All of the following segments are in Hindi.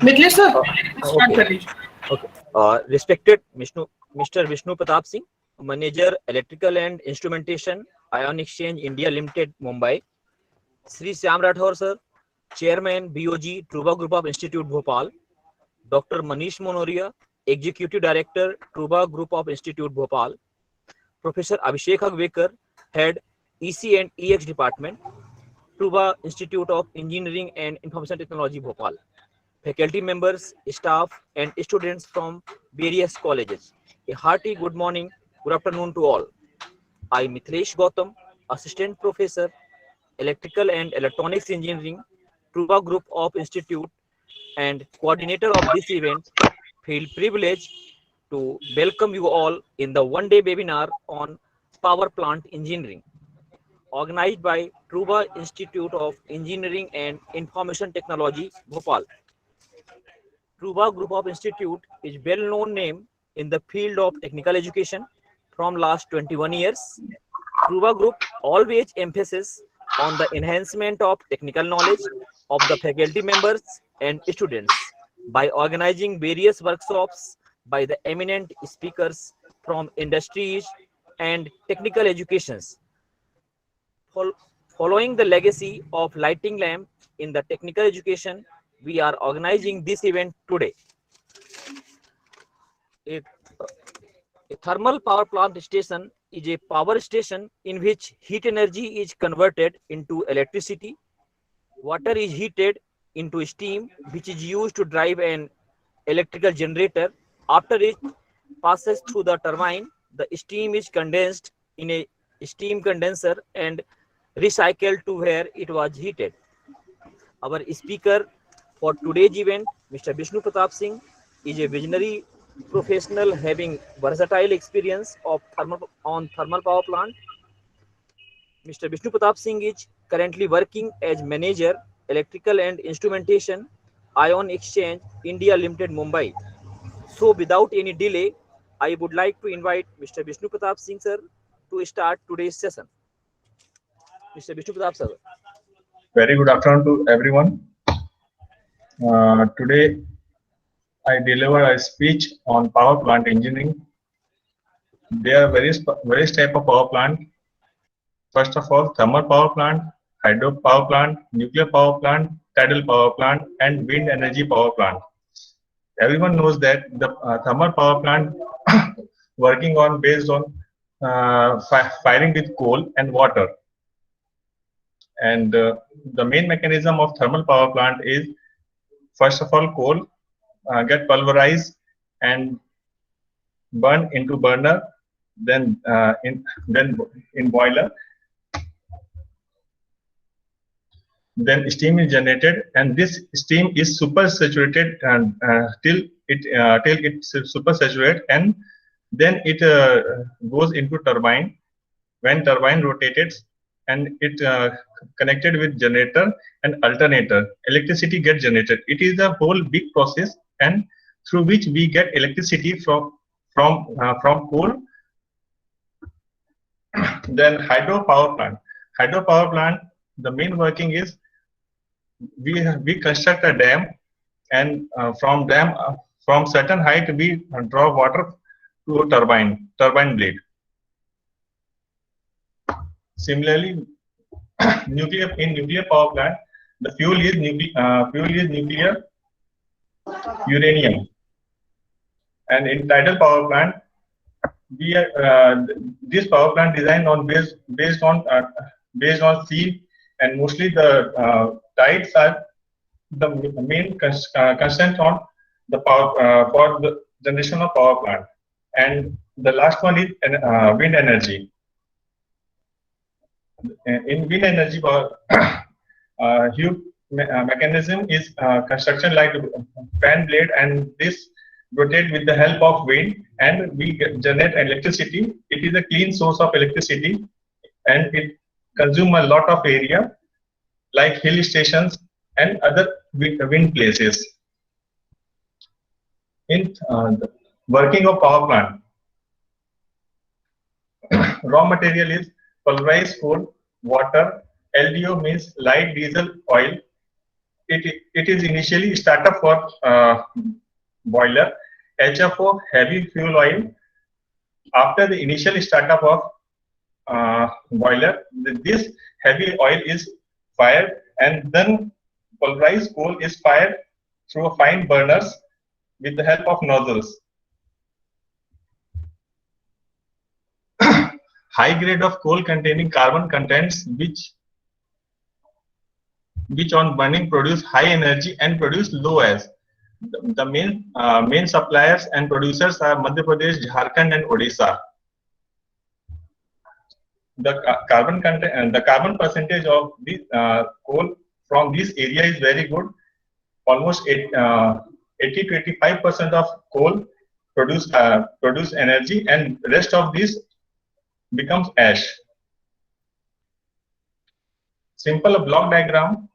Mithilesh sir, start Okay. कर लीजिए. Okay. Respected Mr. Vishnu Pratap Singh, Manager Electrical and Instrumentation, Ion Exchange India Limited, Mumbai. Sri Syam Rathore sir, Chairman BOG Truba Group of Institute Bhopal. Dr. Manish Monoria, Executive Director Truba Group of Institute Bhopal. Professor Abhishek Agvekar, Head EC and EX Department, Truba Institute of Engineering and Information Technology Bhopal. Faculty members, staff, and students from various colleges. A hearty good morning, good afternoon to all. I, Mithilesh Gautam, Assistant Professor, Electrical and Electronics Engineering, Truba Group of Institute, and coordinator of this event, feel privileged to welcome you all in the one-day webinar on power plant engineering, organized by Truba Institute of Engineering and Information Technology, Bhopal. Truba Group of Institute is well-known name in the field of technical education from last 21 years. Truba Group always emphasizes on the enhancement of technical knowledge of the faculty members and students by organizing various workshops by the eminent speakers from industries and technical educations. Fol- Following the legacy of lighting lamp in the technical education, we are organizing this event today. A, a thermal power plant station is a power station in which heat energy is converted into electricity. Water is heated into steam, which is used to drive an electrical generator. After it passes through the turbine, the steam is condensed in a steam condenser and recycled to where it was heated. Our speaker for today's event, Mr. Vishnu Pratap Singh, is a visionary professional having versatile experience of thermal power plant. Mr. Vishnu Pratap Singh is currently working as manager, electrical and instrumentation, Ion Exchange, India Limited, Mumbai. So, without any delay, I would like to invite Mr. Vishnu Pratap Singh sir to start today's session. Mr. Vishnu Pratap sir. Very good afternoon to everyone. Today I deliver a speech on power plant engineering. There are various type of power plant. First of all, thermal power plant, hydro power plant, nuclear power plant, tidal power plant, and wind energy power plant. Everyone knows that the thermal power plant working on based on firing with coal and water. And the main mechanism of thermal power plant is, first of all, coal get pulverized and burned into burner, then in boiler, then steam is generated, and this steam is super saturated and till it's super saturated, and then it goes into turbine. When turbine rotated and it connected with generator and alternator, electricity gets generated. It is a whole big process, and through which we get electricity from coal. Then hydropower plant. Hydropower plant, the main working is we construct a dam, and from certain height we draw water to a turbine blade. Similarly, nuclear power plant, the fuel is nuclear uranium, and in tidal power plant, we are this power plant designed on based on sea, and mostly the tides are the main constant on the power for the generation of power plant. And the last one is wind energy. In wind energy power, huge mechanism is construction like fan blade, and this rotate with the help of wind, and we generate electricity. It is a clean source of electricity, and it consume a lot of area like hill stations and other wind places. In the working of power plant, raw material is pulverized coal, water, LDO means light diesel oil. It is initially startup for boiler. HFO, heavy fuel oil. After the initial startup of boiler, this heavy oil is fired, and then pulverized coal is fired through fine burners with the help of nozzles. High grade of coal containing carbon contents which on burning produce high energy and produce low ash. The main suppliers and producers are Madhya Pradesh, Jharkhand, and Odisha. The carbon percentage of the coal from this area is very good. Almost 80 to 85% of coal produce energy, and rest of this becomes ash. Simple block diagram.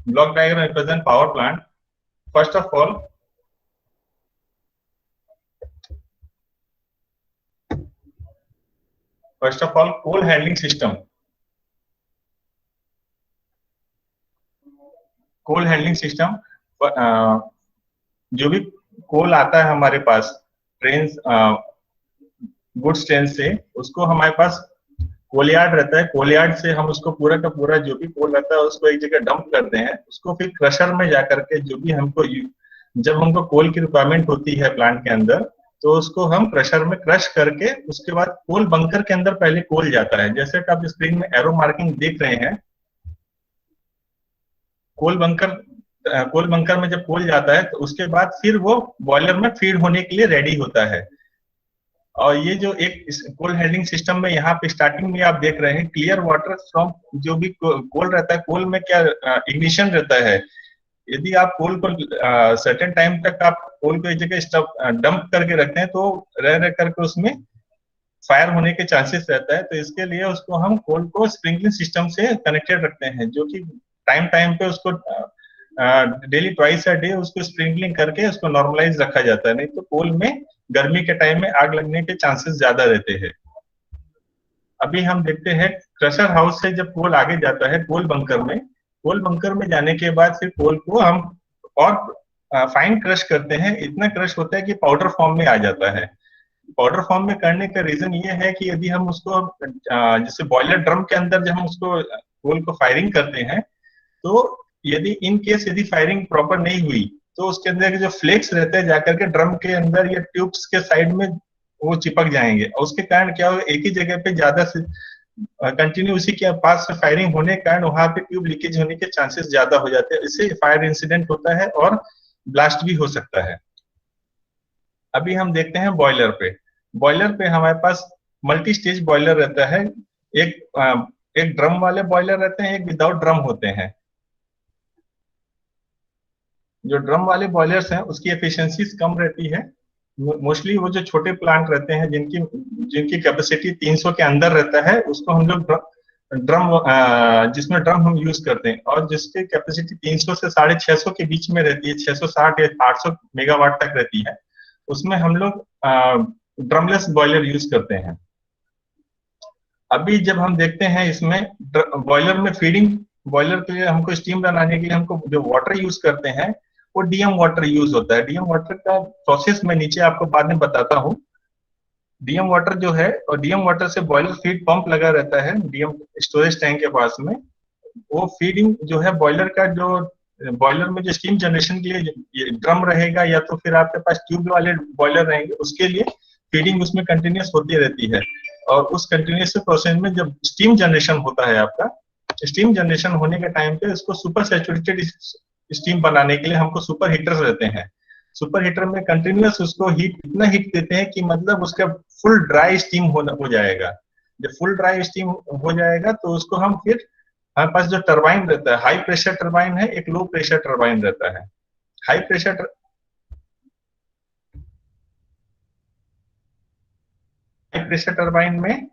Block diagram represents power plant. First of all, coal handling system. Coal handling system, जो भी कोल आता है हमारे पास ट्रेन, गुड्स ट्रेन से, उसको हमारे पास कोल यार्ड रहता है। कोल यार्ड से हम उसको पूरा का पूरा जो भी कोल रहता है उसको एक जगह डंप करते हैं। उसको फिर क्रशर में जाकर के जो भी जब हमको कोल की रिक्वायरमेंट होती है प्लांट के अंदर, तो उसको हम क्रशर में क्रश करके उसके बाद कोल बंकर के अंदर पहले कोल जाता है। जैसे कि आप स्क्रीन में एरो मार्किंग देख रहे हैं, कोल बंकर में जब कोल जाता है तो उसके बाद फिर वो बॉयलर में फीड होने के लिए रेडी होता है। और ये जो एक कोल हैंडलिंग सिस्टम में यहाँ पे स्टार्टिंग में आप देख रहे हैं, क्लियर वाटर फ्रॉम जो भी कोल रहता है, कोल में क्या इग्निशन रहता है। यदि आप कोल को सर्टेन टाइम तक आप कोल को एक जगह डंप करके रखते हैं तो रह करके उसमें फायर होने के चांसेस रहता है। तो इसके लिए उसको हम कोल को स्प्रिंकलिंग सिस्टम से कनेक्टेड रखते हैं, जो कि टाइम पे उसको डेली ट्वाइस अ डे उसको स्प्रिंकलिंग करके उसको नॉर्मलाइज रखा जाता है। नहीं तो कोल में गर्मी के टाइम में आग लगने के चांसेस ज्यादा रहते हैं। अभी हम देखते हैं क्रशर हाउस से जब कोल आगे जाता है कोल बंकर में जाने के बाद फिर कोल को हम और फाइन क्रश करते हैं। इतना क्रश होता है कि पाउडर फॉर्म में आ जाता है। पाउडर फॉर्म में करने का रीजन ये है कि यदि हम उसको जैसे बॉयलर ड्रम के अंदर जब हम उसको कोल को फायरिंग करते हैं, तो यदि इन केस यदि फायरिंग प्रॉपर नहीं हुई तो उसके अंदर के जो फ्लेक्स रहते हैं जाकर के ड्रम के अंदर या ट्यूब्स के साइड में वो चिपक जाएंगे, और उसके कारण क्या होगा, एक ही जगह पे ज्यादा से कंटिन्यू उसी के पास से फायरिंग होने के कारण वहां पे ट्यूब लीकेज होने के चांसेस ज्यादा हो जाते हैं। इससे फायर इंसिडेंट होता है और ब्लास्ट भी हो सकता है। अभी हम देखते हैं बॉयलर पे हमारे पास मल्टी स्टेज बॉयलर रहता है। एक ड्रम वाले बॉयलर रहते हैं, एक विदाउट ड्रम होते हैं। जो ड्रम वाले बॉयलर्स हैं उसकी एफिशिएंसीज कम रहती है। मोस्टली वो जो छोटे प्लांट रहते हैं जिनकी कैपेसिटी 300 के अंदर रहता है, उसको हम लोग जिसमें ड्रम हम यूज करते हैं, और जिसकी कैपेसिटी 300 से 650 के बीच में रहती है, 660 या 800 मेगावाट तक रहती है, उसमें हम लोग ड्रमलेस बॉयलर यूज करते हैं। अभी जब हम देखते हैं इसमें बॉयलर में फीडिंग, बॉयलर के लिए हमको स्टीम बनाने के लिए हमको जो वाटर यूज करते हैं वो डीएम वाटर यूज होता है। डीएम वाटर का प्रोसेस मैं नीचे आपको बाद में बताता हूँ। डीएम वाटर जो है, और डीएम वाटर से बॉयलर फीड पंप लगा रहता है डीएम स्टोरेज टैंक के पास में। वो फीडिंग जो है बॉयलर का, जो बॉयलर में जो स्टीम जनरेशन के लिए ड्रम रहेगा या तो फिर आपके पास ट्यूब वाले बॉयलर रहेंगे, उसके लिए फीडिंग उसमें कंटिन्यूस होती रहती है। और उस कंटिन्यूस प्रोसेस में जब स्टीम जनरेशन होता है, आपका स्टीम जनरेशन होने के टाइम पे उसको सुपर सैचुरेटेड स्टीम बनाने के लिए हमको सुपर हीटर्स रहते हैं। सुपर हीटर में कंटिन्यूस उसको इतना हीट देते हैं कि मतलब उसका फुल ड्राई स्टीम हो जाएगा। जब फुल ड्राई स्टीम हो जाएगा तो उसको हम फिर, हमारे पास जो टरबाइन रहता है, हाई प्रेशर टरबाइन है, एक लो प्रेशर टरबाइन रहता है। हाई प्रेशर टरबाइन में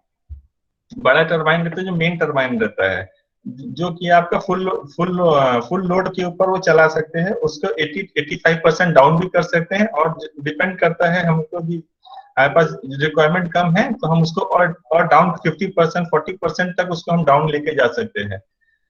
बड़ा टरबाइन रहता है जो मेन टरबाइन रहता है, जो कि आपका फुल लोड के ऊपर वो चला सकते हैं। उसको 80-85% डाउन भी कर सकते हैं, और डिपेंड करता है हमको भी हमारे पास रिक्वायरमेंट कम है तो हम उसको और डाउन 50% 40% तक उसको हम डाउन लेके जा सकते हैं।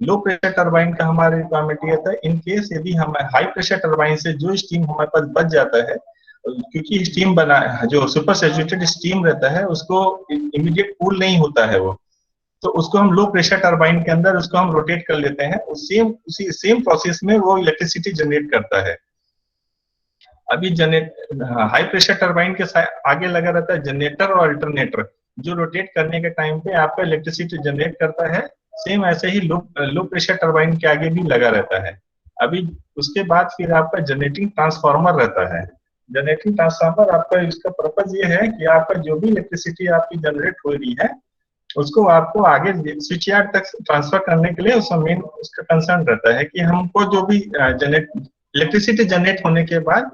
लो प्रेशर टरबाइन का हमारा रिक्वायरमेंट ये था, इन केस यदि हम हाई प्रेशर टरबाइन से जो स्टीम हमारे पास बच जाता है, क्योंकि स्टीम बना जो सुपर सैचुरेटेड स्टीम रहता है उसको इमीडिएट कूल नहीं होता है वो, तो उसको हम लो प्रेशर टरबाइन के अंदर उसको हम रोटेट कर लेते हैं, उसी सेम प्रोसेस में वो इलेक्ट्रिसिटी जनरेट करता है। अभी हाई प्रेशर टरबाइन के आगे लगा रहता है जनरेटर और अल्टरनेटर, जो रोटेट करने के टाइम पे आपका इलेक्ट्रिसिटी जनरेट करता है। सेम ऐसे ही लो प्रेशर टरबाइन के आगे भी लगा रहता है। अभी उसके बाद फिर आपका जनरेटिंग ट्रांसफार्मर रहता है। जनरेटिंग ट्रांसफार्मर आपका इसका पर्पज ये है कि आपका जो भी इलेक्ट्रिसिटी आपकी जनरेट हो रही है उसको आपको आगे स्विच यार्ड तक ट्रांसफर करने के लिए उसका मेन उसका कंसर्न रहता है कि हमको जो भी इलेक्ट्रिसिटी जनरेट होने के बाद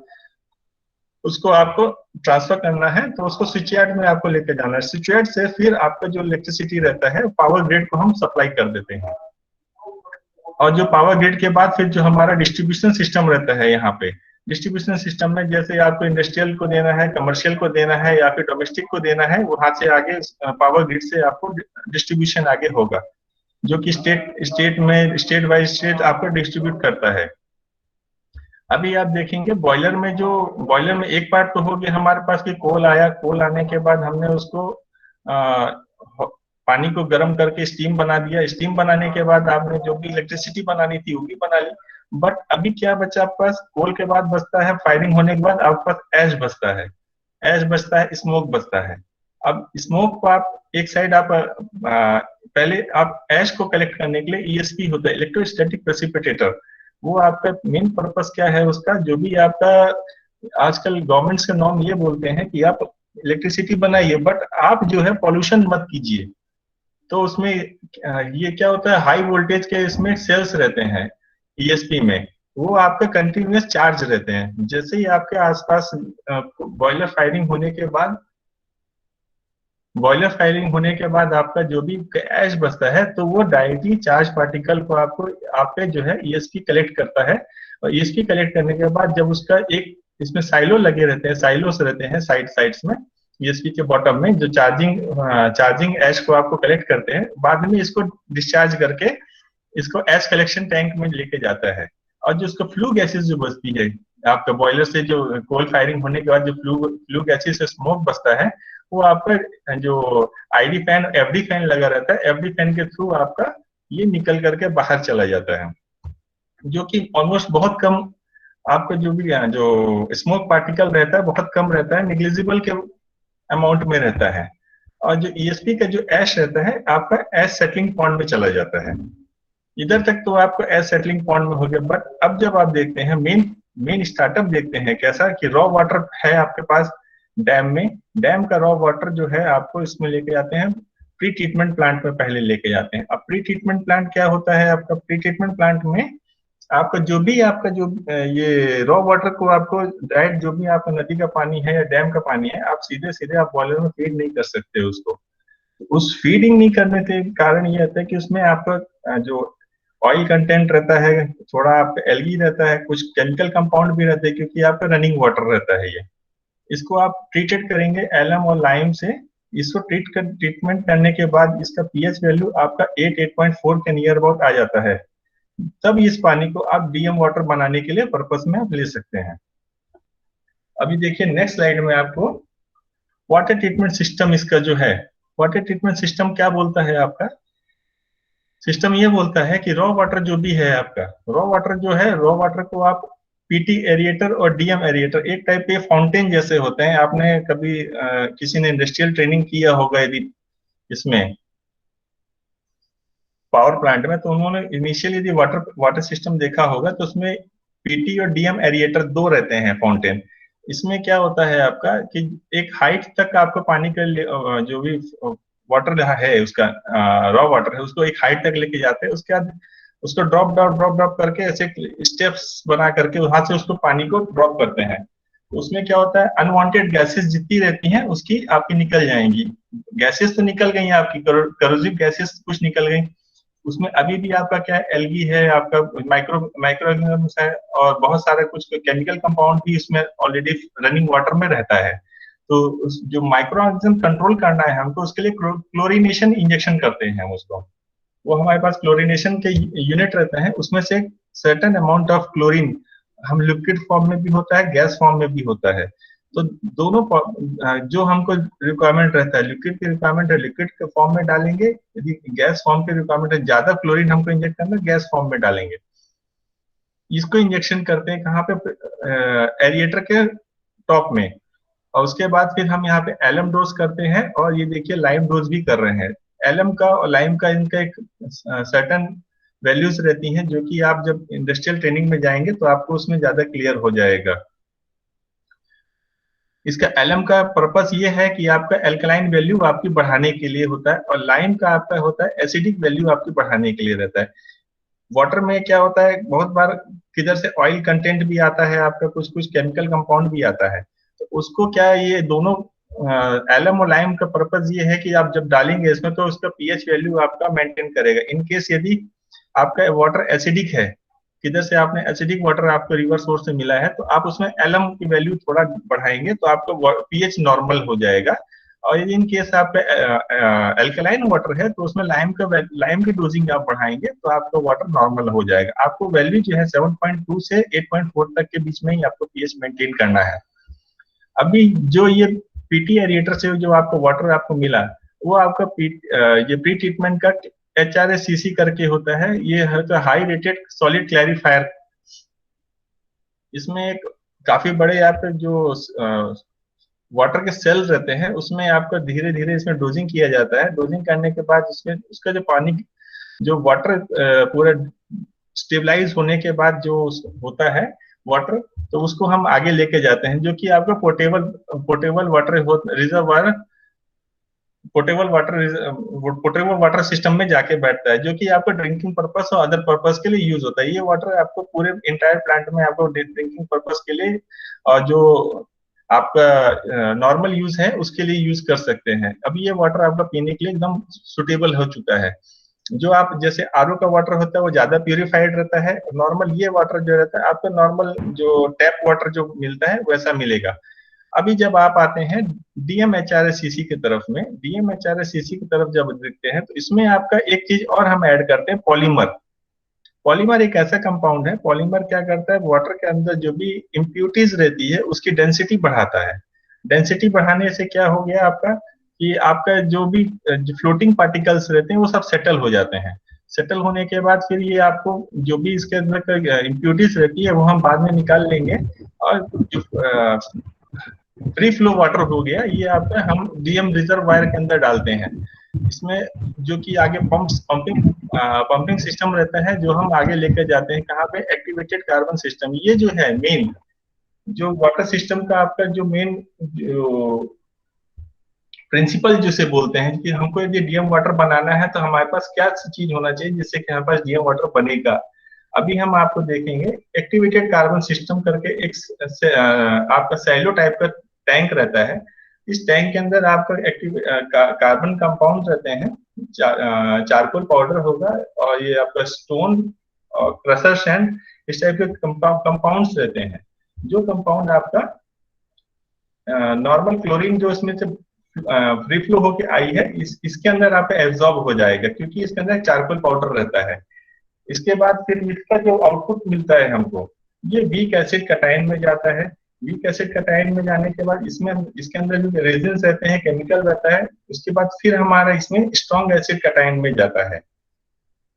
उसको आपको ट्रांसफर करना है, तो उसको स्विच यार्ड में आपको लेकर जाना है। स्विच यार्ड से फिर आपका जो इलेक्ट्रिसिटी रहता है पावर ग्रिड को हम सप्लाई कर देते हैं, और जो पावर ग्रिड के बाद फिर जो हमारा डिस्ट्रीब्यूशन सिस्टम रहता है, यहाँ पे डिस्ट्रीब्यूशन सिस्टम में जैसे आपको इंडस्ट्रियल को देना है, कमर्शियल को देना है या फिर डोमेस्टिक को देना है, वहां से आगे पावर ग्रिड से आपको डिस्ट्रीब्यूशन आगे होगा, जो कि स्टेट बाय स्टेट आपको डिस्ट्रीब्यूट करता है। अभी आप देखेंगे बॉयलर में एक पार्ट तो हो गया हमारे पास कि कोल आया, कोल आने के बाद हमने उसको पानी को गर्म करके स्टीम बना दिया, स्टीम बनाने के बाद आपने जो भी इलेक्ट्रिसिटी बनानी थी वो भी बना ली। बट अभी क्या बचा आपके पास, कोल के बाद बचता है फायरिंग होने के बाद आपके पास ऐश बचता है, स्मोक बचता है। अब स्मोक को आप एक साइड आप पहले आप ऐश को कलेक्ट करने के लिए ईएसपी होता है, इलेक्ट्रोस्टैटिक प्रेसिपिटेटर, वो आपका मेन पर्पस क्या है उसका, जो भी आपका आजकल गवर्नमेंट्स के नॉर्म ये बोलते हैं कि आप इलेक्ट्रिसिटी बनाइए बट आप जो है पॉल्यूशन मत कीजिए। तो उसमें ये क्या होता है, हाई वोल्टेज के इसमें सेल्स रहते हैं ईएसपी में, वो आपके कंटिन्यूअस चार्ज रहते हैं। जैसे ही आपके आसपास बॉयलर फायरिंग होने के बाद आपका जो भी ऐश बचता है तो वो डायरेक्टली चार्ज पार्टिकल को आपके जो है ईएसपी कलेक्ट करता है, और ईएसपी कलेक्ट करने के बाद जब उसका एक इसमें साइलो लगे रहते हैं, साइलोस रहते हैं साइड्स में ईएसपी के बॉटम में, जो चार्जिंग ऐश को आपको कलेक्ट करते हैं, बाद में इसको डिस्चार्ज करके इसको ऐश कलेक्शन टैंक में लेके जाता है। और जो उसका फ्लू गैसेस जो बचती है आपका बॉयलर से, जो कोल फायरिंग होने के बाद जो फ्लू गैसेस से स्मोक बचता है, वो आपका जो आईडी फैन एफडी फैन लगा रहता है, एफडी फैन के थ्रू आपका ये निकल करके बाहर चला जाता है, जो कि ऑलमोस्ट बहुत कम आपका जो भी जो स्मोक पार्टिकल रहता है बहुत कम रहता है, निग्लिजिबल के अमाउंट में रहता है। और जो ईएसपी का जो ऐश रहता है आपका ऐश सेटलिंग पॉइंट में चला जाता है। इधर तक तो आपको ऐश सेटलिंग पॉइंट में हो गया। बट अब जब आप देखते हैं मेन स्टार्टअप देखते हैं कैसा कि रॉ वाटर है आपके पास डैम में, डैम का रॉ वाटर जो है आपको इसमें लेके जाते हैं प्री ट्रीटमेंट प्लांट में, पहले लेके जाते हैं। अब प्री ट्रीटमेंट प्लांट क्या होता है आपका, प्री ट्रीटमेंट प्लांट में आपका जो ये रॉ वाटर को आपको डायरेक्ट जो भी आपका नदी का पानी है या डैम का पानी है, आप सीधे आप बॉयलर में फीड नहीं कर सकते उसको। उस फीडिंग नहीं करने के कारण ये होता है कि उसमें आपका जो ऑयल कंटेंट रहता है, थोड़ा आपका एल्गी रहता है, कुछ केमिकल कंपाउंड भी रहते हैं, क्योंकि आपका रनिंग वाटर रहता है ये। इसको आप ट्रीटेड करेंगे एलम और लाइम से, इसको ट्रीटमेंट करने के बाद इसका पीएच वैल्यू आपका 8.4 के नियर अबाउट आ जाता है। तब इस पानी को आप डीएम वाटर बनाने के लिए पर्पस में आप ले सकते हैं। अभी देखिए नेक्स्ट स्लाइड में आपको वाटर ट्रीटमेंट सिस्टम इसका जो है, वाटर ट्रीटमेंट सिस्टम क्या बोलता है आपका, सिस्टम ये बोलता है कि रॉ वाटर जो भी है आपका, रॉ वाटर जो है, रॉ वाटर को आप पीटी एरिएटर और डीएम एरिएटर, एक टाइप के फाउंटेन जैसे होते हैं। आपने कभी किसी ने इंडस्ट्रियल ट्रेनिंग किया होगा यदि इसमें पावर प्लांट में, तो उन्होंने इनिशियली यदि वाटर सिस्टम देखा होगा तो उसमें पीटी और डीएम एरिएटर दो रहते हैं फाउंटेन। इसमें क्या होता है आपका कि एक हाइट तक आपको पानी का जो भी वाटर है उसका रॉ वाटर है उसको एक हाइट तक लेके जाते हैं, उसके बाद उसको ड्रॉप करके ऐसे स्टेप्स बना करके वहां से उसको पानी को ड्रॉप करते हैं। तो उसमें क्या होता है, अनवांटेड गैसेस जितनी रहती हैं उसकी आपकी निकल जाएंगी। गैसेस तो निकल गई आपकी, करोसिव गैसेस कुछ निकल गई, उसमें अभी भी आपका क्या है, एल्गी है, आपका माइक्रोऑर्गेनिजम्स है, और बहुत सारे कुछ केमिकल कंपाउंड भी इसमें ऑलरेडी रनिंग वाटर में रहता है। तो जो माइक्रो ऑर्गेनिज्म कंट्रोल करना है हमको, उसके लिए क्लोरीनेशन इंजेक्शन करते हैं हम उसको। वो हमारे पास क्लोरीनेशन के यूनिट रहते हैं, उसमें से सर्टेन अमाउंट ऑफ क्लोरीन हम लिक्विड फॉर्म में भी होता है, गैस फॉर्म में भी होता है। तो दोनों जो हमको रिक्वायरमेंट रहता है, लिक्विड की रिक्वायरमेंट है लिक्विड के फॉर्म में डालेंगे, यदि गैस फॉर्म की रिक्वायरमेंट है ज्यादा क्लोरीन हमको इंजेक्ट करना है, गैस फॉर्म में डालेंगे। इसको इंजेक्शन करते हैं कहाँ पे, एरिएटर के टॉप में, और उसके बाद फिर हम यहाँ पे एलएम डोज करते हैं, और ये देखिए लाइम डोज भी कर रहे हैं। एलएम का और लाइम का इनका एक सर्टेन वैल्यूज रहती हैं, जो कि आप जब इंडस्ट्रियल ट्रेनिंग में जाएंगे तो आपको उसमें ज्यादा क्लियर हो जाएगा। इसका एलएम का पर्पस ये है कि आपका एल्कलाइन वैल्यू आपकी बढ़ाने के लिए होता है, और लाइम का आपका होता है एसिडिक वैल्यू आपकी बढ़ाने के लिए रहता है। वाटर में क्या होता है, बहुत बार किधर से ऑयल कंटेंट भी आता है आपका, कुछ कुछ केमिकल कंपाउंड भी आता है, तो उसको क्या ये दोनों एलएम और लाइम का पर्पस ये है कि आप जब डालेंगे इसमें तो उसका पीएच वैल्यू आपका मेंटेन करेगा। इन केस यदि आपका वाटर एसिडिक है, किधर से आपने एसिडिक वाटर आपको रिवर सोर्स से मिला है, तो आप उसमें एलएम की वैल्यू थोड़ा बढ़ाएंगे तो आपका पीएच नॉर्मल हो जाएगा। और यदि इन केस आपका एल्कलाइन वाटर है तो उसमें लाइम की डोजिंग आप बढ़ाएंगे तो आपका वाटर नॉर्मल हो जाएगा। आपको वैल्यू जो है 7.2 से 8.4 तक के बीच में ही आपको पीएच मेंटेन करना है। अभी जो ये पीटी एरिएटर से जो आपको वाटर आपको मिला, वो आपका ये प्री ट्रीटमेंट का HRSCC करके होता है। ये है तो हाई रेटेड सॉलिड क्लैरिफायर। इसमें एक काफी बड़े आपके जो वाटर के सेल रहते हैं, उसमें आपका धीरे धीरे इसमें डोजिंग किया जाता है। डोजिंग करने के बाद इसमें उसका जो पानी जो वाटर पूरा स्टेबलाइज होने के बाद जो होता है वाटर, तो उसको हम आगे लेके जाते हैं, जो कि आपका पोर्टेबल वाटर सिस्टम में जाके बैठता है, जो कि आपका ड्रिंकिंग पर्पस और अदर पर्पस के लिए यूज होता है। ये वाटर आपको पूरे इंटायर प्लांट में आपको ड्रिंकिंग पर्पस के लिए और जो आपका नॉर्मल यूज है उसके लिए यूज कर सकते हैं। अभी ये वाटर आपका पीने के लिए एकदम सुटेबल हो चुका है। जो आप जैसे आरओ का वाटर होता है वो ज्यादा प्यूरिफाइड रहता है, नॉर्मल ये वाटर जो रहता है आपका नॉर्मल जो टैप वाटर जो मिलता है वैसा मिलेगा। अभी जब आप आते हैं DMHRSCC की तरफ में, DMHRSCC की तरफ जब देखते हैं तो इसमें आपका एक चीज और हम ऐड करते हैं, पॉलीमर। पॉलीमर एक ऐसा कंपाउंड है, पॉलीमर क्या करता है, वाटर के अंदर जो भी इम्प्यूरिटीज रहती है उसकी डेंसिटी बढ़ाता है। डेंसिटी बढ़ाने से क्या हो गया आपका कि आपका जो भी फ्लोटिंग पार्टिकल्स रहते हैं वो सब सेटल हो जाते हैं। सेटल होने के बाद फिर ये आपको जो भी इसके अंदर इम्प्यूरिटीज रहती है वो हम बाद में निकाल लेंगे, और जो फ्री फ्लो वाटर हो गया ये आपका हम डीएम रिजर्वायर के अंदर डालते हैं। इसमें जो कि आगे पंपिंग सिस्टम रहता है, जो हम आगे लेकर जाते हैं कहाँ पे, एक्टिवेटेड कार्बन सिस्टम। ये जो है मेन जो वाटर सिस्टम का आपका जो मेन जो प्रिंसिपल जिसे बोलते हैं कि हमको यदि डीएम वाटर बनाना है तो हमारे पास क्या चीज होना चाहिए जिससे कि हमारे पास डीएम वाटर बनेगा। अभी हम आपको देखेंगे एक्टिवेटेड कार्बन सिस्टम करके एक आपका सैलो टाइप का टैंक रहता है। इस टैंक के अंदर आपका कार्बन कंपाउंड रहते हैं, चारकोल पाउडर होगा और ये आपका स्टोन और क्रशर सैंड, इस टाइप के कंपाउंड्स रहते हैं। जो कंपाउंड आपका नॉर्मल क्लोरीन जो इसमें से फ्री फ्लो होके आई है इसके अंदर आप एब्जॉर्ब हो जाएगा, क्योंकि इसके अंदर चारकोल पाउडर रहता है। इसके बाद फिर इसका जो आउटपुट मिलता है हमको, ये वीक एसिड कटायन में जाता है। वीक एसिड कटायन में जाने के बाद इसमें इसके अंदर जो रेजिन्स रहते हैं, केमिकल रहता है, उसके बाद फिर हमारा इसमें स्ट्रॉन्ग एसिड कटायन में जाता है।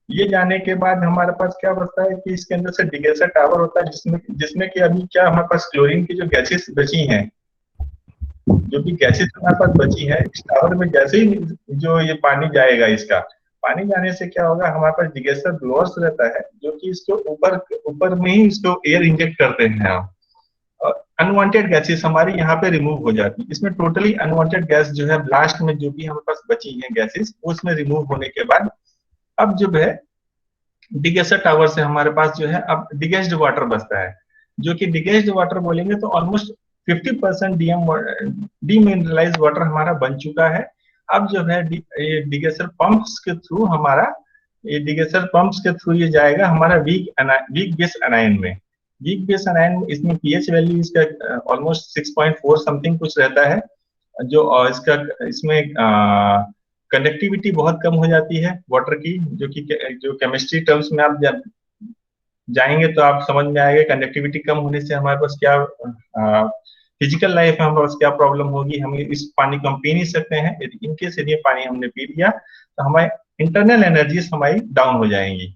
ये जाने के बाद हमारे पास क्या बचता है कि इसके अंदर से डिगेसर टावर होता है, जिसमें कि अभी क्या हमारे पास क्लोरीन की जो गैसेस बची हैं, जो भी गैसेस हमारे पास बची है, इस टावर में जैसे ही जो ये पानी जाएगा, इसका पानी जाने से क्या होगा, हमारे पास डिगेसर ब्लोअर्स रहता है जो कि इसको ऊपर में ही इसको एयर इंजेक्ट करते हैं हम, और अनवांटेड गैसेस हमारी यहाँ पे रिमूव हो जाती है। इसमें टोटली अनवांटेड गैस जो है लास्ट में जो भी हमारे पास बची है गैसेस, वो इसमें रिमूव होने के बाद अब जो है डिगेसर टावर से हमारे पास जो है अब डिगेस्ड वाटर बचता है, जो कि डिगेस्ड वाटर बोलेंगे तो ऑलमोस्ट 50% डीमिनरलाइज वाटर हमारा बन चुका है। अब जो है ये डिगेसर पंप्स के थ्रू ये जाएगा हमारा वीक बेस अनायन में। वीक बेस अनायन में इसमें पीएच वैल्यू इसका ऑलमोस्ट 6.4 समथिंग कुछ रहता है। जो इसका इसमें कंडक्टिविटी बहुत कम हो जाती है वाटर की, जो केमिस्ट्री टर्म्स में आप जाएंगे तो आप समझ में आएगा कंडक्टिविटी कम होने से हमारे पास क्या फिजिकल लाइफ में हमारे पास क्या प्रॉब्लम होगी। हम इस पानी को हम पी नहीं सकते हैं। इनकेस यदि पानी हमने पी लिया तो हमारी इंटरनल एनर्जीज हमारी डाउन हो जाएंगी।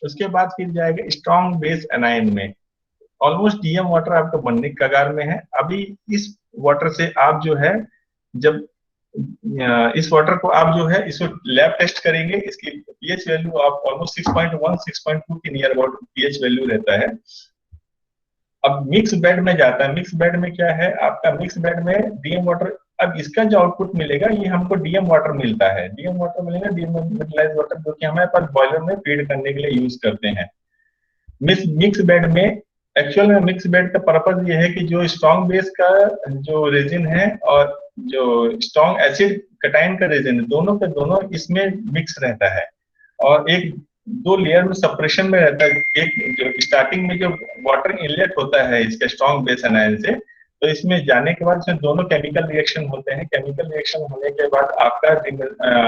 उसके बाद फिर जाएगा स्ट्रॉन्ग बेस एनायन में। ऑलमोस्ट डीएम वाटर आपका बनने के कगार में है। अभी इस वाटर से आप जो है, जब इस वाटर को आप जो है इसको लैब टेस्ट करेंगे, इसकी पीएच वैल्यू आप ऑलमोस्ट 6.1 6.2 के नियर अबाउट पीएच वैल्यू रहता है। अब मिक्स बेड में जाता है। मिक्स बेड में क्या है आपका, मिक्स बेड में डीएम वाटर, अब इसका जो आउटपुट मिलेगा ये हमको डीएम वाटर मिलता है। डीएम वाटर मिलेगा, डीमिनरलाइज्ड वाटर, जो कि हमारे पास बॉयलर में फीड करने के लिए यूज करते हैं। मिक्स बेड में एक्चुअल में मिक्स बेड का पर्पज ये है कि जो स्ट्रॉन्ग बेस का जो रेजिन है और जो स्ट्रॉन्ग एसिड कटाइन का रेजिन है, दोनों के दोनों इसमें मिक्स रहता है और एक दो लेयर में सेपरेशन में रहता है। एक जो स्टार्टिंग में जो वाटर इनलेट होता है इसके स्ट्रॉन्ग बेस एनायन से, तो इसमें जाने के बाद इसमें दोनों केमिकल रिएक्शन होते हैं। केमिकल रिएक्शन होने के बाद आपका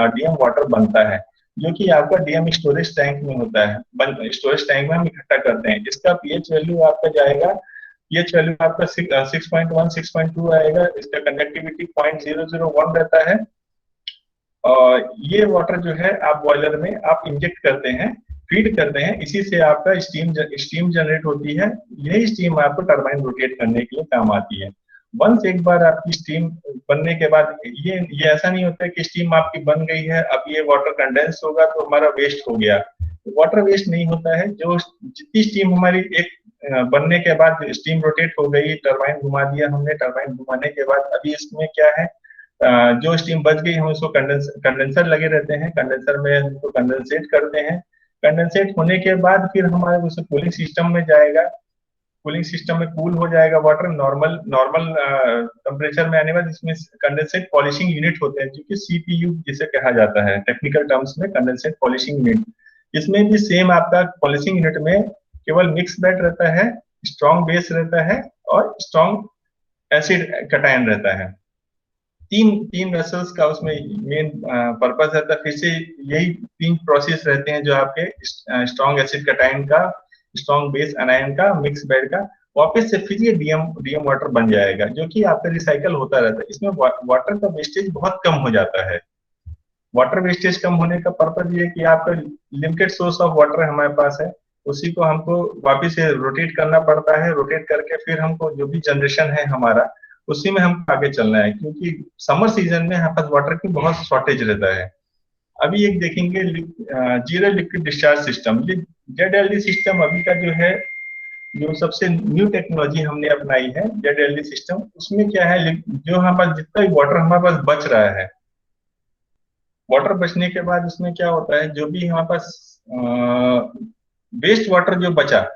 डीएम वाटर बनता है, जो कि आपका डीएम स्टोरेज टैंक में होता है। स्टोरेज टैंक में हम इकट्ठा करते हैं। इसका पीएच वैल्यू आपका जाएगा, पीएच वैल्यू आपका 6.1 6.2 आएगा। इसका कंडक्टिविटी 0.001 रहता है। और ये वाटर जो है आप बॉयलर में आप इंजेक्ट करते हैं, फीड करते हैं, इसी से आपका स्टीम जनरेट होती है। यही स्टीम आपको टरबाइन रोटेट करने के लिए काम आती है। वंस एक बार आपकी स्टीम बनने के बाद ये ऐसा नहीं होता है कि स्टीम आपकी बन गई है, अब ये वाटर कंडेंस होगा तो हमारा वेस्ट हो गया। वाटर वेस्ट नहीं होता है। जो जितनी स्टीम हमारी एक बनने के बाद स्टीम रोटेट हो गई, टरबाइन घुमा दिया हमने, टरबाइन घुमाने के बाद अभी इसमें क्या है, जो स्टीम बच गई हम उसको कंडेंसर लगे रहते हैं, कंडेंसर में उसको कंडेंसेट करते हैं। कंडेंसेट होने के बाद फिर हमारे उस कूलिंग सिस्टम में जाएगा। कूलिंग सिस्टम में कूल हो जाएगा वाटर नॉर्मल टेम्परेचर में आने बाद इसमें कंडेंसेट पॉलिशिंग यूनिट होते हैं, जो कि सीपीयू जिसे कहा जाता है टेक्निकल टर्म्स में, कंडेंसेट पॉलिशिंग यूनिट। इसमें भी सेम आपका पॉलिशिंग यूनिट में केवल मिक्स बेड रहता है, स्ट्रॉन्ग बेस रहता है और स्ट्रॉन्ग एसिड कटायन रहता है। तीन वेसल्स का उसमें मेन पर्पस रहता है। फिर से यही तीन प्रोसेस रहते हैं जो आपके स्ट्रॉन्ग एसिड कटायन का, स्ट्रॉन्ग बेस एनायन का, मिक्स बेड का, वापस से फिर ये डीएम वाटर बन जाएगा, जो कि आपका रिसाइकल होता रहता है। इसमें वाटर का वेस्टेज बहुत कम हो जाता है। वाटर वेस्टेज कम होने का पर्पज ये कि आपका लिमिटेड सोर्स ऑफ वाटर हमारे पास है, उसी को हमको वापस से रोटेट करना पड़ता है। रोटेट करके फिर हमको जो भी जनरेशन है हमारा, उसी में हम आगे चलना है, क्योंकि समर सीजन में यहाँ पर वाटर की बहुत शॉर्टेज रहता है। अभी एक देखेंगे zero liquid discharge system, ZLD system अभी का जो है, जो सबसे न्यू टेक्नोलॉजी हमने अपनाई है जेडएलडी सिस्टम। उसमें क्या है, जो हमारे पास जितना भी वाटर हमारे पास बच रहा है, वाटर बचने के बाद उसमें क्या होता है, जो भी हमारे पास वेस्ट वाटर जो बचा,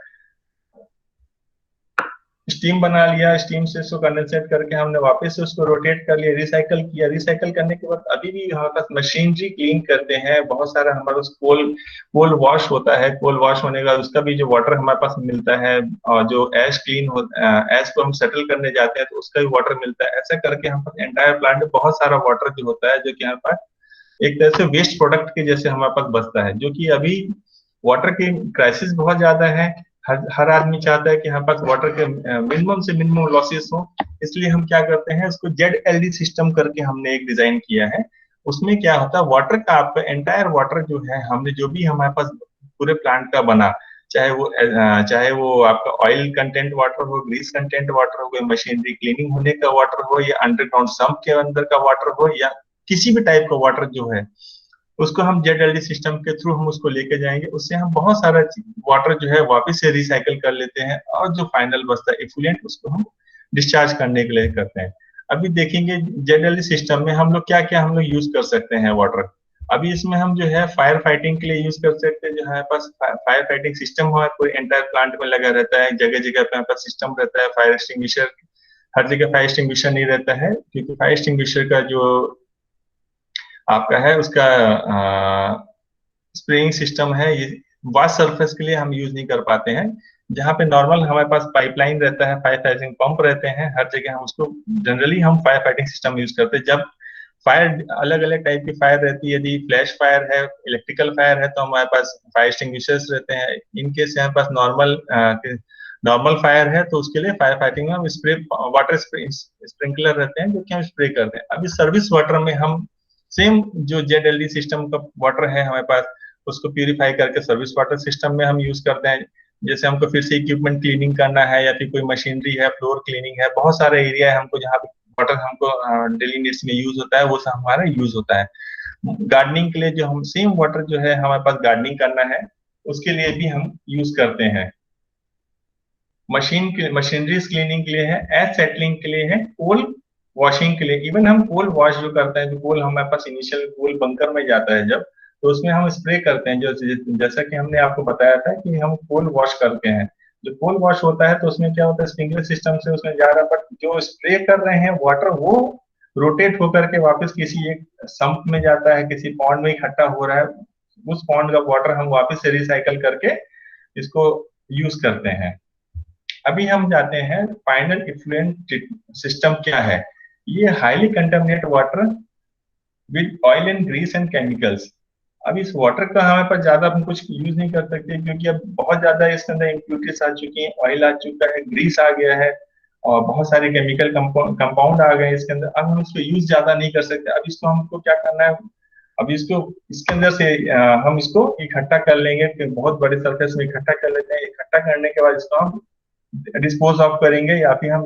स्टीम बना लिया, स्टीम से उसको कंडेंसेट करके हमने वापस से उसको रोटेट कर लिया, रिसाइकल किया। रिसाइकल करने के बाद अभी भी हमारे पास मशीनरी क्लीन करते हैं बहुत सारा। हमारे पास कोल वॉश होता है। कोल वॉश होने का उसका भी जो वाटर हमारे पास मिलता है, और जो ऐश क्लीन हो, ऐश को हम सेटल करने जाते हैं तो उसका भी वाटर मिलता है। ऐसा करके हम पास एंटायर प्लांट में बहुत सारा वाटर जो होता है, जो कि हमारे पास एक तरह से वेस्ट प्रोडक्ट के जैसे हमारे पास बचता है। जो कि अभी वाटर की क्राइसिस बहुत ज्यादा है। हर आदमी चाहता है कि हमारे पास वाटर के मिनिमम से मिनिमम लॉसेस हो। इसलिए हम क्या करते हैं, उसको जेडएलडी सिस्टम करके हमने एक डिजाइन किया है। उसमें क्या होता है, वाटर का आपका एंटायर वाटर जो है, हमने जो भी हमारे पास पूरे प्लांट का बना, चाहे वो आपका ऑयल कंटेंट वाटर हो, ग्रीस कंटेंट वाटर हो, मशीनरी क्लीनिंग होने का वाटर हो, या अंडरग्राउंड सम्प के अंदर का वाटर हो, या किसी भी टाइप का वाटर जो है, उसको हम जेडएलडी सिस्टम के थ्रू हम उसको लेके जाएंगे। उससे हम बहुत सारा वाटर जो है वापस से रिसाइकल कर लेते हैं, और जो फाइनल बचता है इफ्लुएंट, उसको हम डिस्चार्ज करने के लिए करते हैं। अभी देखेंगे जेडएलडी सिस्टम में हम लोग क्या क्या हम लोग यूज कर सकते हैं वाटर। अभी इसमें हम जो है फायर फाइटिंग के लिए यूज कर सकते हैं। जो हमारे पास फायर फाइटिंग सिस्टम हमारे पूरे एंटायर प्लांट में लगा रहता है। जगह जगह पे हमारे पास सिस्टम रहता है। फायर एक्सटिंग्विशर, हर जगह फायर एक्सटिंग्विशर नहीं रहता है, क्योंकि फायर एक्सटिंग्विशर का जो आपका है उसका स्प्रेइंग सिस्टम है, ये वास्ट सरफेस के लिए हम यूज नहीं कर पाते हैं। जहाँ पे नॉर्मल हमारे पास पाइपलाइन रहता है, फायर फाइटिंग पंप रहते हैं, हर जगह हम उसको जनरली हम फायर फाइटिंग सिस्टम यूज करते हैं। जब फायर अलग अलग टाइप की फायर रहती है, यदि फ्लैश फायर है, इलेक्ट्रिकल फायर है, तो हमारे पास फायर एक्सटिंग्विशर्स रहते हैं। इन केस हमारे पास नॉर्मल फायर है तो उसके लिए फायर फाइटिंग में हम स्प्रे वाटर स्प्रिंकलर रहते हैं जो कि हम स्प्रे करते हैं। अभी सर्विस वाटर में हम सेम जो जेड सिस्टम का वाटर है हमारे पास, उसको प्यूरिफाई करके सर्विस वाटर सिस्टम में हम यूज करते हैं। जैसे हमको फिर से इक्विपमेंट क्लीनिंग करना है या फिर कोई मशीनरी है, फ्लोर क्लीनिंग है, बहुत सारे एरिया है हमको जहाँ पे वाटर हमको डेली नीड्स में यूज होता है, वो सब हमारा यूज होता है। गार्डनिंग के लिए जो हम सेम वाटर जो है हमारे पास गार्डनिंग करना है उसके लिए भी हम यूज करते हैं। मशीनरीज क्लीनिंग के लिए है, एयर सेटलिंग के लिए है, कोल वॉशिंग के लिए। इवन हम कोल वॉश जो करते हैं, जो कोल हमारे पास इनिशियल कोल बंकर में जाता है जब, तो उसमें हम स्प्रे करते हैं। जो जैसा कि हमने आपको बताया था कि हम कोल वॉश करते हैं, जो कोल वॉश होता है तो उसमें क्या होता है, स्प्रिंकलर सिस्टम से उसमें जा रहा है, बट जो स्प्रे कर रहे हैं वाटर वो रोटेट होकर के वापस किसी एक सम्प में जाता है, किसी पॉन्ड में इकट्ठा हो रहा है। उस पॉन्ड का वाटर हम वापस से रिसाइकल करके इसको यूज करते हैं। अभी हम जाते हैं फाइनल इफ्लुएंट सिस्टम क्या है। ये highly contaminate water with oil and grease and chemicals. अब इस वाटर का हमारे पास ज्यादा हम कुछ यूज नहीं कर सकते, क्योंकि अब बहुत ज्यादा इसके अंदर इम्प्यूरिटीज आ चुकी हैं, ऑयल आ चुका है, ग्रीस आ गया है, और बहुत सारे केमिकल कंपाउंड आ गए हैं इसके अंदर। अब हम इसको यूज ज्यादा नहीं कर सकते। अब इसको हमको क्या करना है, अब इसको इसके अंदर से हम इसको इकट्ठा कर लेंगे, फिर बहुत बड़े सरफेस में इकट्ठा कर लेते हैं। इकट्ठा करने के बाद इसको हम डिस्पोज ऑफ करेंगे, या फिर हम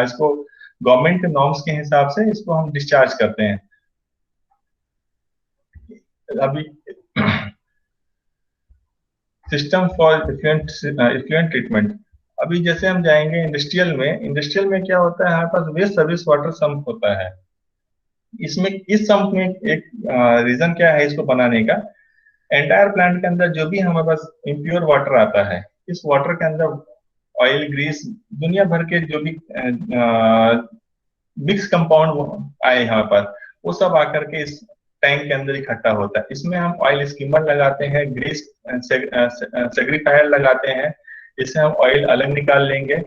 इसको गवर्नमेंट के नॉर्म्स के हिसाब से इसको हम डिस्चार्ज करते हैं। अभी सिस्टम फॉर इफ्लुएंट ट्रीटमेंट। अभी जैसे हम जाएंगे इंडस्ट्रियल में, इंडस्ट्रियल में क्या होता है, हमारे पास वेस्ट सर्विस वाटर सम्प होता है। इसमें इस सम्प में एक रीजन क्या है इसको बनाने का, एंटायर प्लांट के अंदर जो भी हमारे पास इम्प्योर वाटर आता है, इस वाटर के अंदर ऑयल, ग्रीस, दुनिया भर के जो भी मिक्स कंपाउंड आए हमारे पास, वो सब आकर के इस टैंक के अंदर इकट्ठा होता है। इसमें हम ऑयल स्किमर लगाते हैं, ग्रीस सेग्रीफायर लगाते हैं। इससे हम ऑयल अलग निकाल लेंगे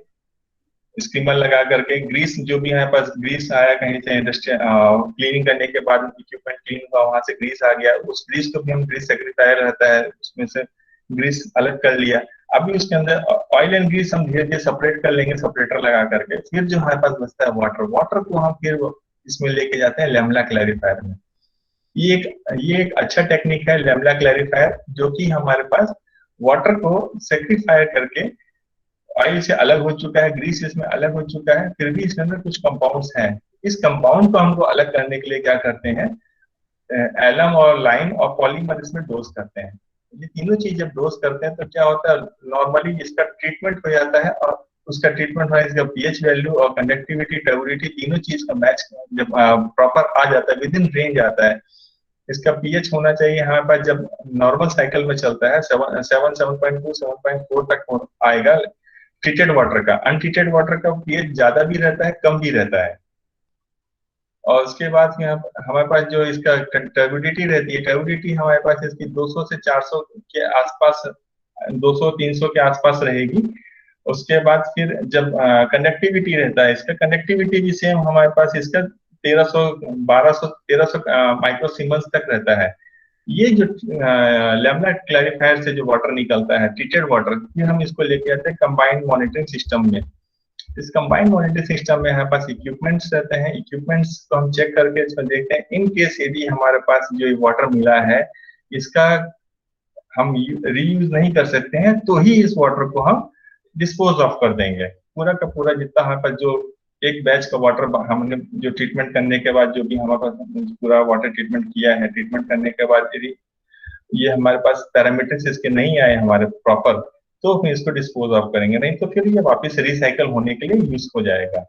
स्किमर लगा करके। ग्रीस जो भी हमारे पास ग्रीस आया कहीं से इंडस्ट्री क्लीनिंग करने के बाद, इक्विपमेंट क्लीन हुआ, वहां से ग्रीस आ गया, उस ग्रीस को भी हम ग्रीस सेग्रीफायर रहता है उसमें से ग्रीस अलग कर लिया। अभी उसके अंदर ऑयल एंड ग्रीस हम धीरे धीरे सेपरेट कर लेंगे सेपरेटर लगा करके। फिर जो हमारे पास बचता है वाटर, वाटर को हम फिर इसमें लेके जाते हैं लैमला क्लैरिफायर में। ये एक अच्छा टेक्निक है लैमला क्लैरिफायर, जो कि हमारे पास वाटर को सेक्रीफायर करके ऑयल से अलग हो चुका है, ग्रीस इसमें अलग हो चुका है, फिर भी इसके अंदर कुछ कंपाउंड्स हैं। इस कंपाउंड को हमको अलग करने के लिए क्या करते हैं, एलम और लाइन और पॉलीमर इसमें डोज करते हैं। ये तीनों चीज जब डोज करते हैं तो क्या होता है, नॉर्मली इसका ट्रीटमेंट हो जाता है, और उसका ट्रीटमेंट हो, इसका पीएच वैल्यू और कंडक्टिविटी, ट्यूबिलिटी, तीनों चीज का मैच जब प्रॉपर आ जाता है, विद इन रेंज आता है। इसका पीएच होना चाहिए हमारे पास, जब नॉर्मल साइकिल में चलता है 7.2 7.4 तक आएगा ट्रीटेड वाटर का। अनट्रीटेड वाटर का पीएच ज्यादा भी रहता है, कम भी रहता है। और उसके बाद हमारे पास जो इसका ट्यूबिडिटी रहती है, ट्यूबिडिटी हमारे पास इसकी 200 से 400 के आसपास, 200 300 के आसपास रहेगी। उसके बाद फिर जब कंडक्टिविटी रहता है, इसका कंडक्टिविटी भी सेम हमारे पास इसका 1300 1200 1300 माइक्रो सीमेंस तक रहता है। ये जो लैमिनार क्लैरिफायर से जो वाटर निकलता है ट्रीटेड वाटर, फिर हम इसको लेके आते हैं कंबाइंड मॉनिटरिंग सिस्टम में। इस कंबाइंड मॉनिटरिंग सिस्टम में हमारे पास इक्विपमेंट्स रहते हैं। इक्विपमेंट्स को हम चेक करके इसमें देखते हैं, इन केस यदि हमारे पास जो वाटर मिला है इसका हम रीयूज नहीं कर सकते हैं, तो ही इस वाटर को हम डिस्पोज ऑफ कर देंगे। पूरा का पूरा जितना हमारे पास जो एक बैच का वाटर हमने जो ट्रीटमेंट करने के बाद जो भी हमारे पास पूरा वाटर ट्रीटमेंट किया है, ट्रीटमेंट करने के बाद यदि ये हमारे पास पैरामीटर्स इसके नहीं आए हमारे प्रॉपर, तो फिर इसको डिस्पोज ऑफ करेंगे, नहीं तो फिर ये वापस रिसाइकल होने के लिए यूज हो जाएगा।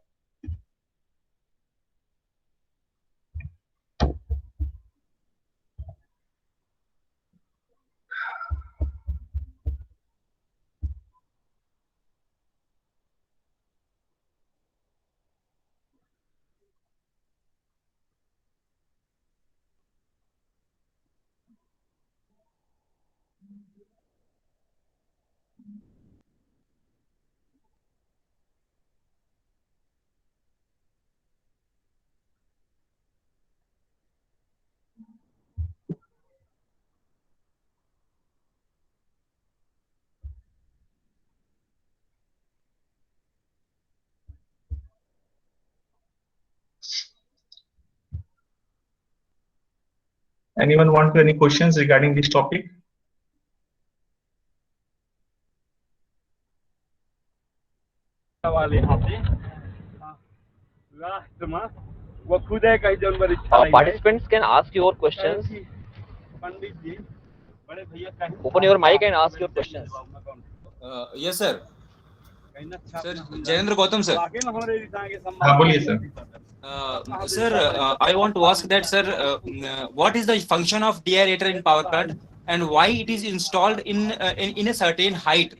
Anyone want any questions regarding this topic? Participants can ask your questions. Open your mic and ask your questions. Yes, sir. Sir, Jayendra Gautam, sir. हाँ बोलिए sir. Sir, I want to ask that, sir, what is the function of deaerator in power plant and why it is installed in a certain height?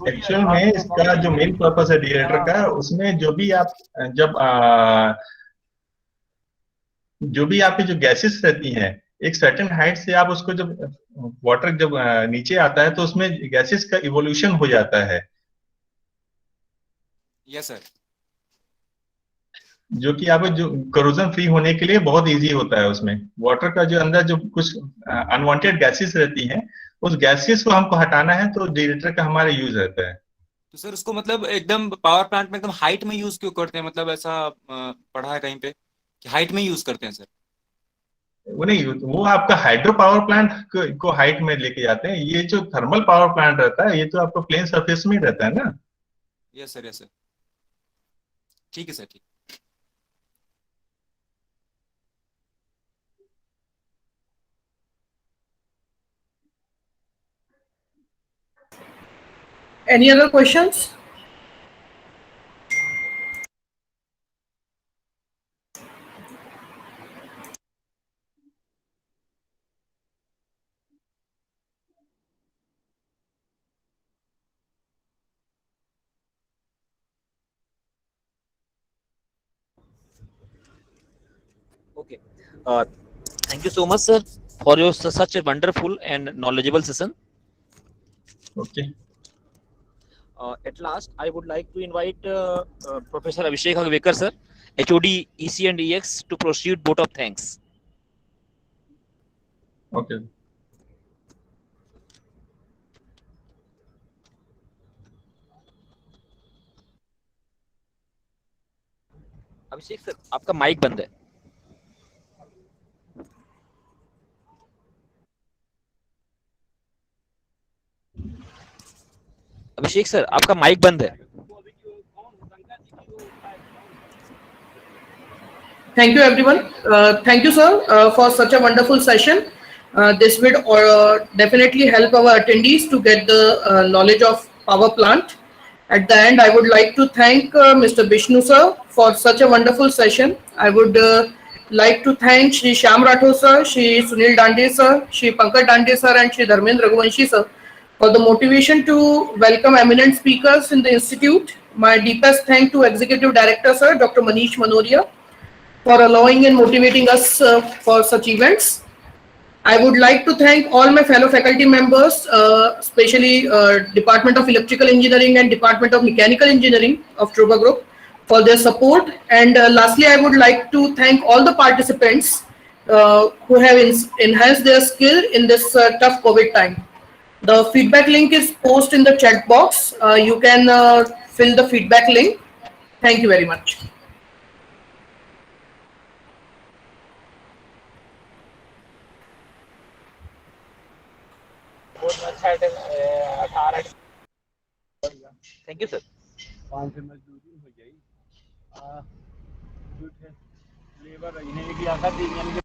Actual में इसका जो मेन पर्पस है डिएरेटर का, उसमें जो भी आप जब जो भी आपकी जो गैसेस रहती हैं, एक सर्टेन हाइट से आप उसको जब वाटर जब नीचे आता है तो उसमें गैसेस का इवोल्यूशन हो जाता है. Yes, sir. जो कि आप जो करोजन फ्री होने के लिए बहुत इजी होता है. उसमें वाटर का जो अंदर जो कुछ अनवांटेड गैसेस रहती हैं, उस गैसेस को हमको हटाना है तो डिएरेटर का हमारा यूज रहता है. तो सर उसको मतलब एकदम पावर प्लांट में एकदम हाइट में यूज क्यों करते हैं? मतलब ऐसा पढ़ा है कहीं पे कि हाइट में यूज करते हैं सर. वो नहीं, वो आपका हाइड्रो पावर प्लांट को हाइट में लेके जाते हैं. ये जो थर्मल पावर प्लांट रहता है, ये तो आपको प्लेन सरफेस में ही रहता है ना. Yes sir, yes sir. ठीक है सर, ठीक. Any other questions? Okay. Thank you so much, sir, for your such a wonderful and knowledgeable session. Okay. At last, I would like to invite Professor Abhishek Agvekar, sir, HOD EC and EX, to proceed vote of thanks. Okay. Abhishek sir, आपका माइक बंद है. अभिषेक सर, आपका माइक बंद है. Thank you, everyone. Thank you, sir, for such a wonderful session. This will definitely help our attendees to get the knowledge of power plant. At the end, I would like to thank Mr. Vishnu, sir, for such a wonderful session. I would like to thank Shri Shyam Rathore, sir, Shri Sunil Dande, sir, Shri Pankaj Dande, sir, and Shri Dharmendra Raghuvanshi, sir, for the motivation to welcome eminent speakers in the institute. My deepest thanks to Executive Director, sir, Dr. Manish Manoria, for allowing and motivating us for such events. I would like to thank all my fellow faculty members, especially Department of Electrical Engineering and Department of Mechanical Engineering of Truba Group for their support. And lastly, I would like to thank all the participants who have enhanced their skill in this tough COVID time. The feedback link is posted in the chat box. You can fill the feedback link. Thank you very much. Thank you, sir. 5 से मजदूरी हो जाई लेबर इन्हें की आखा दी